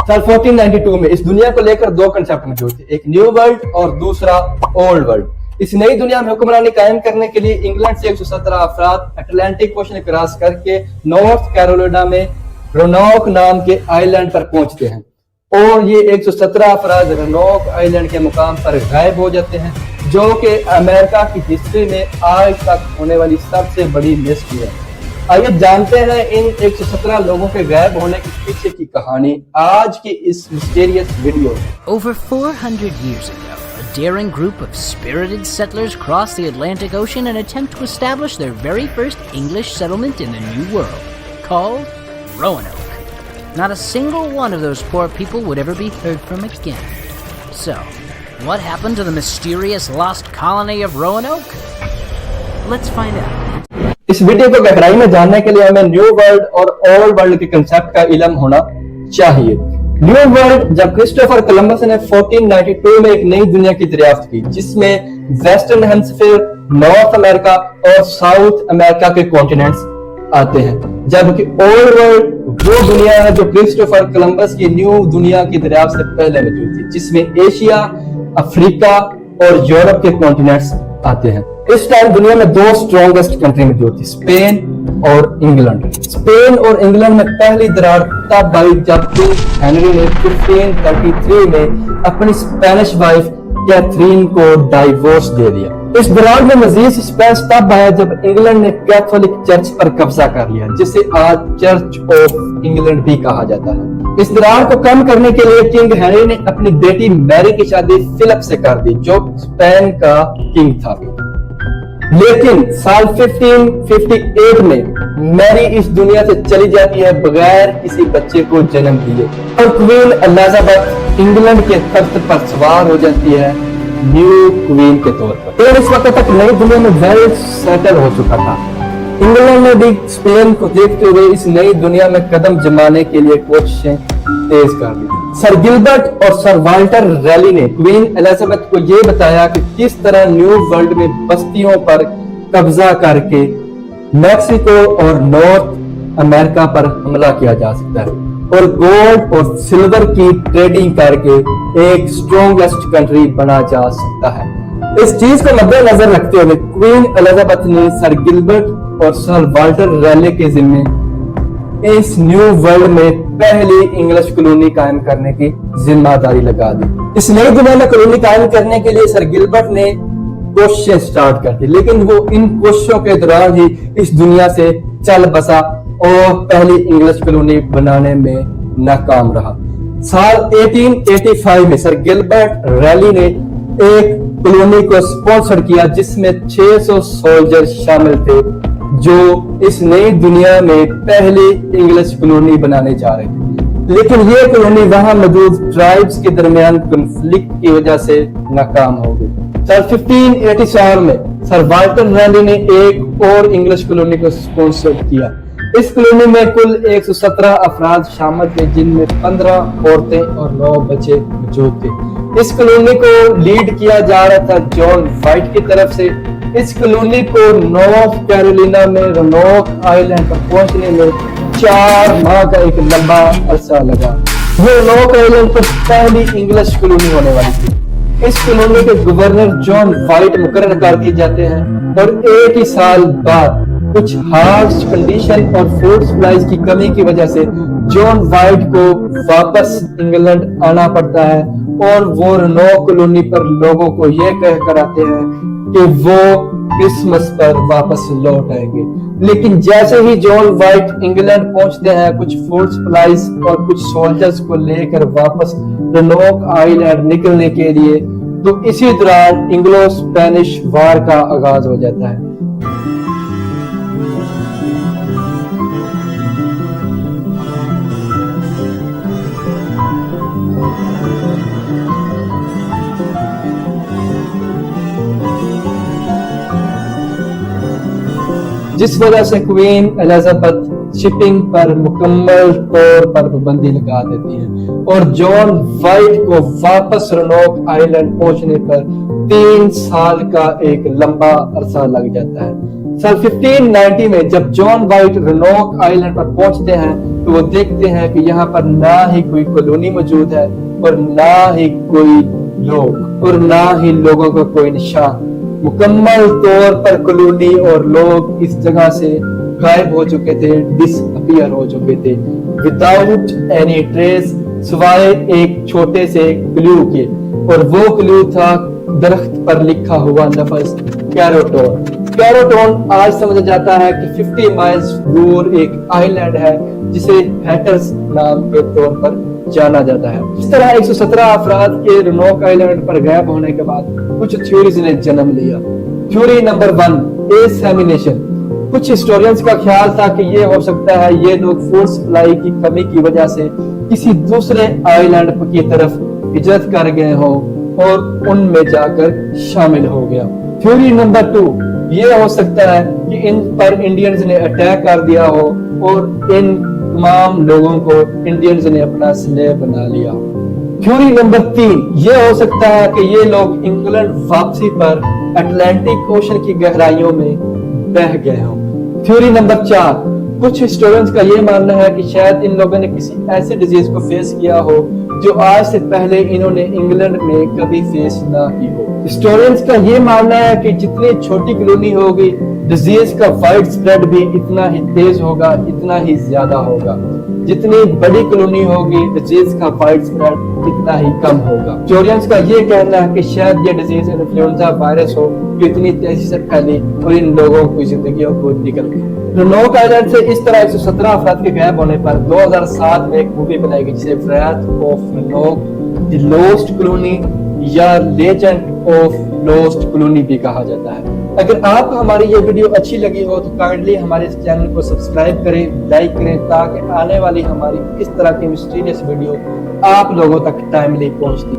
साल 1492 में इस दुनिया को लेकर दो कंसेप्ट मौजूद थे, एक न्यू वर्ल्ड और दूसरा ओल्ड वर्ल्ड। इस नई दुनिया में हुक्मरानी कायम करने के लिए इंग्लैंड से 117 अफराद अटलांटिक ओशन क्रॉस करके नॉर्थ कैरोलिना में रोनोक नाम के आइलैंड पर पहुंचते हैं और ये 117 अफराद रोनोक आइलैंड के मुकाम पर गायब हो जाते हैं, जो कि अमेरिका की हिस्ट्री में आज तक होने वाली सबसे बड़ी मिस्ट्री है। आइए जानते हैं इन 117 लोगों के गायब होने के पीछे की कहानी आज की इस मिस्टीरियस वीडियो में। Over 400 years ago, a daring group of spirited settlers crossed the Atlantic Ocean in an attempt to establish their very first English settlement in the New World, called Roanoke. Not a single one of those poor people would ever be heard from again. So, what happened to the mysterious lost colony of Roanoke? Let's find out. इस video को गहराई में जानने के लिए हमें new world और old world के कंसेप्ट का इल्म होना चाहिए। न्यू वर्ल्ड जब क्रिस्टोफर कोलंबस ने 1492 में एक नई दुनिया की दरियाफ्त की, जिसमें वेस्टर्न हेमिस्फीयर, नॉर्थ अमेरिका और साउथ अमेरिका के कॉन्टिनेंट्स आते हैं, जबकि ओल्ड वर्ल्ड वो दुनिया है जो क्रिस्टोफर कोलंबस की न्यू दुनिया की दरियाफ्त से पहले मौजूद थी, जिसमें एशिया, अफ्रीका और यूरोप के कॉन्टिनेंट्स आते हैं। इस टाइम दुनिया में दो स्ट्रॉन्गेस्ट कंट्री मौजूद थी, स्पेन और इंग्लैंड। स्पेन और इंग्लैंड में पहली दरार तब आई जब किंग हेनरी ने 1533 में अपनी स्पेनिश वाइफ कैथरीन को डाइवोर्स दे दिया। इस दरार में मजीद सस्पेंस तब आया जब इंग्लैंड ने कैथोलिक चर्च पर कब्जा कर लिया, जिसे आज चर्च ऑफ इंग्लैंड भी कहा जाता है। इस दरार को कम करने के लिए किंग हेनरी ने अपनी बेटी मैरी की शादी फिलिप से कर दी, जो स्पेन का किंग था। लेकिन साल 1558 में मैरी इस दुनिया से चली जाती है बगैर किसी बच्चे को जन्म दिए और क्वीन एलिजाबेथ इंग्लैंड के तख्त पर सवार हो जाती है न्यू क्वीन के तौर पर। और इस वक्त तक नई दुनिया में वेल सेटल हो चुका था। इंग्लैंड ने भी स्पेन को देखते हुए इस नई दुनिया में कदम जमाने के लिए कोशिशें तेज कर दी। सर गिलबर्ट और सर वाल्टर रैली ने क्वीन एलिजाबेथ को यह बताया कि किस तरह न्यू वर्ल्ड में बस्तियों पर कब्जा करके मैक्सिको और नॉर्थ अमेरिका पर हमला किया जा सकता है और गोल्ड और सिल्वर की ट्रेडिंग करके एक स्ट्रॉन्गेस्ट कंट्री बना जा सकता है। इस चीज को मद्देनजर रखते हुए क्वीन एलिजाबेथ ने सर गिलबर्ट और सर वाल्टर रैली के जिम्मे इस न्यू वर्ल्ड में पहली इंग्लिश कॉलोनी कायम करने की जिम्मेदारी लगा दी। इस नई दुनिया में कॉलोनी कायम करने के लिए सर गिलबर्ट ने कोशिशें स्टार्ट कर दी, लेकिन वो इन कोशिशों के दौरान ही इस दुनिया से चल बसा और पहली इंग्लिश कॉलोनी बनाने में नाकाम रहा। साल 1885 में सर गिलबर्ट रैली ने एक कॉलोनी को स्पॉन्सर किया, जिसमें 600 सोल्जर शामिल थे, जो इस नई दुनिया में पहली इंग्लिश कॉलोनी बनाने जा रहे थे। लेकिन ये कॉलोनी वहां मौजूद ट्राइब्स के दरमियान कॉन्फ्लिक्ट की वजह से नाकाम हो गई। साल 1587 में सर वाल्टर रैली ने एक और इंग्लिश कॉलोनी को स्पॉन्सर किया। इस कॉलोनी में कुल 117 अफराद शामिल थे, जिनमें 15 औरतें और 9 बच्चे मौजूद थे। इस कॉलोनी को लीड किया जा रहा था जॉन वाइट की तरफ से। इस कॉलोनी को नॉर्थ कैरोलिना में रोनोक आइलैंड पर पहुंचने में 4 माह का एक लंबा अरसा लगा। ये रोनोक आइलैंड पर पहली इंग्लिश कॉलोनी होने वाली थी। इस कॉलोनी के गवर्नर जॉन वाइट मुकर्रर कर दिए जाते हैं और एक ही साल बाद कुछ हार्श कंडीशन और फूड सप्लाईज की कमी की वजह से जॉन वाइट को वापस इंग्लैंड आना पड़ता है और वो रोनोक कॉलोनी पर लोगों को यह कहकर आते हैं कि वो क्रिसमस पर वापस लौट आएंगे। लेकिन जैसे ही जॉन वाइट इंग्लैंड पहुंचते हैं, कुछ फूड सप्लाईज और कुछ सोल्जर्स को लेकर वापस रोनोक आइलैंड निकलने के लिए, तो इसी दौरान इंग्लो स्पेनिश वार का आगाज हो जाता है। जिस वजह से क्वीन एलिजाबेथ शिपिंग पर मुकम्मल तौर पर पाबंदी लगा देती है और जॉन वाइट को वापस रोनोक आइलैंड पहुंचने पर 3 साल का एक लंबा अरसा लग जाता है। साल 1590 में जब जॉन वाइट रोनोक आइलैंड पर पहुंचते हैं तो वो देखते हैं कि यहाँ पर ना ही कोई कॉलोनी मौजूद है और ना ही कोई लोग और ना ही लोगों का कोई निशान। मुकम्मल तौर पर कॉलोनी और लोग इस जगह से गायब हो चुके थे, डिसअपीयर हो चुके थे, विदाउट एनी ट्रेस, सिवाय एक छोटे से क्लू के, और वो क्लू था दरख्त पर लिखा हुआ लफ्ज कैरोटोन। कैरोटोन आज समझा जाता है कि 50 माइल्स दूर एक आइलैंड है जिसे हैटर्स नाम के तौर पर जाना जाता है। इस तरह 117 अफराद के रोनोक आइलैंड पर गायब होने के बाद कुछ थ्योरीज ने जन्म लिया। Theory number 1, एसेमिनेशन। कुछ हिस्टोरियंस का ख्याल था कि ये हो सकता है ये लोग फूड सप्लाई की कमी की वजह से किसी दूसरे आइलैंड की तरफ हिजरत कर गए हो और उनमें जाकर शामिल हो गया। थ्योरी नंबर 2, ये हो सकता है कि इन पर इंडियंस ने अटैक कर दिया हो और इन तमाम लोगों को इंडियंस ने अपना स्लेव बना लिया। थ्योरी नंबर 3, ये हो सकता है कि ये लोग इंग्लैंड वापसी पर अटलांटिक ओशन की गहराइयों में बह गए हों। थ्योरी नंबर 4, कुछ हिस्टोरियंस का ये मानना है कि शायद इन लोगों ने किसी ऐसे डिजीज को फेस किया हो जो आज से पहले इन्होंने इंग्लैंड में कभी फेस ना की हो। हिस्टोरियंस का ये मानना है कि जितनी छोटी कॉलोनी होगी डिजीज का वाइड स्प्रेड भी इतना ही तेज होगा, इतना ही ज्यादा होगा। जितनी बड़ी कॉलोनी होगी डिजीज का वाइड स्प्रेड इतना ही कम होगा। हिस्टोरियंस का ये कहना है कि शायद ये डिजीज इन्फ्लुएंजा वायरस हो जो इतनी तेजी से फैली और इन लोगों की जिंदगियों को निकल गई। रोनोक आइलैंड से इस तरह 117 अफराद के गायब होने पर 2007 में एक मूवी बनाई गई जिसे wraith of Roanoke, the lost colony या लेजेंड ऑफ लॉस्ट कॉलोनी भी कहा जाता है। अगर आपको हमारी ये वीडियो अच्छी लगी हो तो काइंडली हमारे इस चैनल को सब्सक्राइब करें, लाइक करें, ताकि आने वाली हमारी इस तरह की मिस्टीरियस वीडियो आप लोगों तक टाइमली पहुंचती